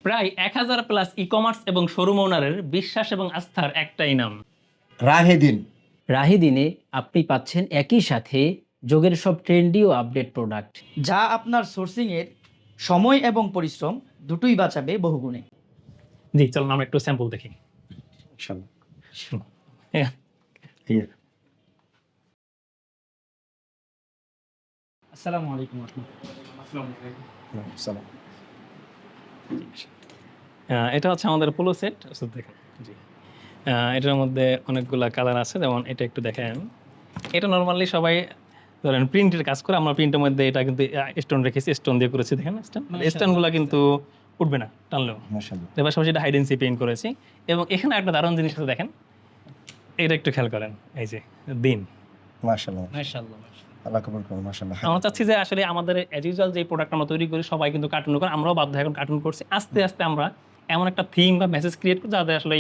প্রায় 1000 plus e-commerce এবং showroom ওনারের বিশ্বাস এবং আস্থার একটাই নাম, রাহেদিন। রাহিদিনে আপনি পাচ্ছেন একই সাথে যোগের সব ট্রেন্ডি ও আপডেট প্রোডাক্ট, যা আপনার সোর্সিংয়ের সময় এবং পরিশ্রম দুটোই বাঁচাবে বহুগুণে। জি চলুন আমরা একটু স্যাম্পল দেখি। হ্যাঁ। আসসালামু আলাইকুম। এটা হচ্ছে আমাদের পোলো সেট। দেখেন জি, এটার মধ্যে অনেকগুলা কালার আছে, যেমন এটা একটু দেখেন। এটা নর্মালি সবাই ধরেন প্রিন্টের কাজ করে, আমরা প্রিন্টের মধ্যে এটা কিন্তু স্টোন রেখেছি, স্টোন দিয়ে করেছি। দেখেন স্টোনগুলো কিন্তু উঠবে না টানলেও। এর পাশাপাশি এটা হাইডেন্সি পেইন্ট করেছি। এবং এখানে একটা দারুণ জিনিস আছে, দেখেন এটা একটু খেয়াল করেন, এই যে দিন। মাশাআল্লাহ মাশাআল্লাহ। আল্লাহ কবুল করুন। মাশাআল্লাহ। আমরা চাচ্ছি যে আসলে আমাদের অ্যাজ ইউজুয়াল যে প্রোডাক্ট আমরা তৈরি করি সবাই কিন্তু কার্টুন করে, আমরাও বাধ্য এখন কার্টুন করছি। আস্তে আস্তে আমরা এমন একটা থিম বা মেসেজ ক্রিয়েট করি যাতে আসলে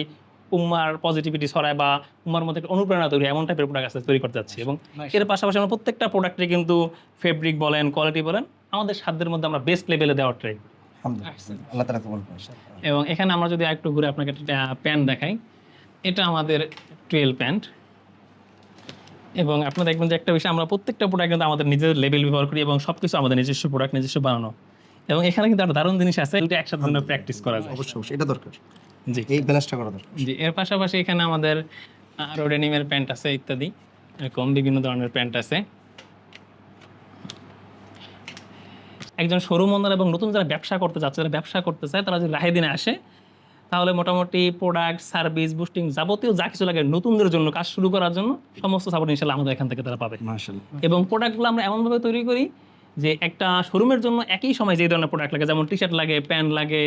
উম্মার পজিটিভিটি ছড়ায় বা উম্মার মধ্যে একটা অনুপ্রেরণা তৈরি হয়, এমন টাইপের প্রোডাক্ট আসলে তৈরি করতে যাচ্ছি। এবং এর পাশাপাশি আমরা প্রত্যেকটা প্রোডাক্টে কিন্তু ফেব্রিক বলেন, কোয়ালিটি বলেন, আমাদের সাধ্যের মধ্যে আমরা বেস্ট লেভেলে দেওয়ার ট্রাই করি। আলহামদুলিল্লাহ, আল্লাহ তাআলা কবুল করুন। এবং এখানে আমরা যদি একটু ঘুরে আপনাকে একটা প্যান্ট দেখাই, এটা আমাদের টুয়েল প্যান্ট। এবং আপনারা দেখবেন যে একটা বিষয়, আমরা প্রত্যেকটা প্রোডাক্ট কিন্তু আমাদের নিজের লেভেল ব্যবহার করি এবং সবকিছু আমাদের নিজস্ব প্রোডাক্ট, নিজস্ব বানানো। এবং এখানে কিন্তু একটা দারুণ জিনিস আছে, দুটো একসাথে জন্য প্র্যাকটিস করা যায়। অবশ্যই এটা দরকার, জি এই ব্যালেন্সটা করা দরকার। জি। এর পাশাপাশি এখানে আমাদের আরও ডেনিমের প্যান্ট আছে ইত্যাদি, এরকম বিভিন্ন ধরনের প্যান্ট আছে। একজন শোরুম ওনার এবং নতুন যারা ব্যবসা করতে যাচ্ছে, যারা ব্যবসা করতে চায়, তারা যদি রাহেদিনে আসে তাহলে মোটামুটি প্রোডাক্ট, সার্ভিস, বুস্টিং, যাবতীয় যা কিছু লাগে নতুনদের জন্য কাজ শুরু করার জন্য সমস্ত সাপোর্ট ইনশাআল্লাহ আমাদের এখান থেকে তারা পাবে। মাশাআল্লাহ। এবং প্রোডাক্টগুলো আমরা এমনভাবে তৈরি করি যে একটা শোরুমের জন্য একই সময় যে ধরনের প্রোডাক্ট লাগে, যেমন টি শার্ট লাগে, প্যান্ট লাগে,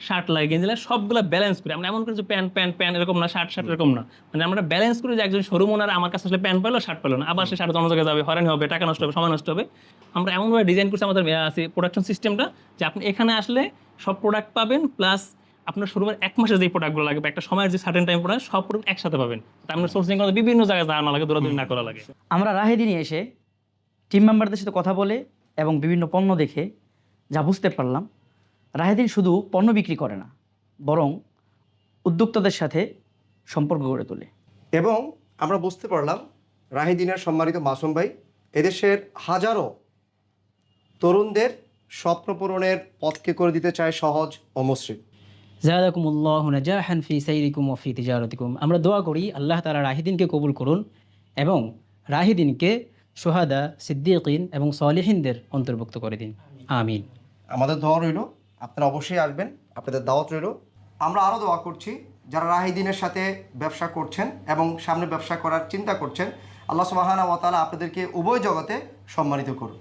শার্ট লাগে, গেঞ্জি লাগে, সবগুলো ব্যালেন্স করি আমরা। এমন করে যে প্যান্ট প্যান্ট প্যান্ট এরকম না, শার্ট শার্ট এরকম না, মানে আমরা ব্যালেন্স করি যে একজন শোরুম ওনার আমার কাছে আসলে প্যান্ট পেলো, শার্ট পেলো না, আবার সে শার্ট অন্য জায়গায় যাবে, হয়রানি হবে, টাকা নষ্ট হবে, সময় নষ্ট হবে। আমরা এমনভাবে ডিজাইন করছি আমাদের প্রোডাকশন সিস্টেমটা যে আপনি এখানে আসলে সব প্রোডাক্ট পাবেন, প্লাস আপনার শোরুমের 1 মাসের যে প্রোডাক্টগুলো লাগবে, একটা সময়ের যে সার্টেন টাইম প্রোডাক্ট, সব প্রোডাক্ট একসাথে পাবেন। তার মানে সোর্সিং করতে বিভিন্ন জায়গায় যাওয়া না লাগে, দৌড়াদৌড়ি না করা লাগে। আমরা রাহেদিনে এসে টিম মেম্বারদের সাথে কথা বলে এবং বিভিন্ন পণ্য দেখে যা বুঝতে পারলাম, রাহেদিন শুধু পণ্য বিক্রি করে না, বরং উদ্যোক্তাদের সাথে সম্পর্ক গড়ে তোলে। এবং আমরা বুঝতে পারলাম রাহিদিনের সম্মানিত মাসুম ভাই এদেশের হাজারো তরুণদের স্বপ্ন পূরণের পথকে করে দিতে চায় সহজ ও মসৃণ। জাযাকুমুল্লাহু নাজাহান ফি সাইরিকুম ওয়া ফি তিজারাতিকুম। আমরা দোয়া করি আল্লাহ তাআলা রাহিদিনকে কবুল করুন এবং রাহিদিনকে শুহাদা, সিদ্দিকিন এবং সলিহিনদের অন্তর্ভুক্ত করে দিন, আমিন। আমাদের দোয়া রইল, আপনারা অবশ্যই আসবেন, আপনাদের দাওয়াত রইল। আমরা আরও দোয়া করছি যারা রাহিদিনের সাথে ব্যবসা করছেন এবং সামনে ব্যবসা করার চিন্তা করছেন, আল্লাহ সুবহানাহু ওয়া তাআলা আপনাদেরকে উভয় জগতে সম্মানিত করুন।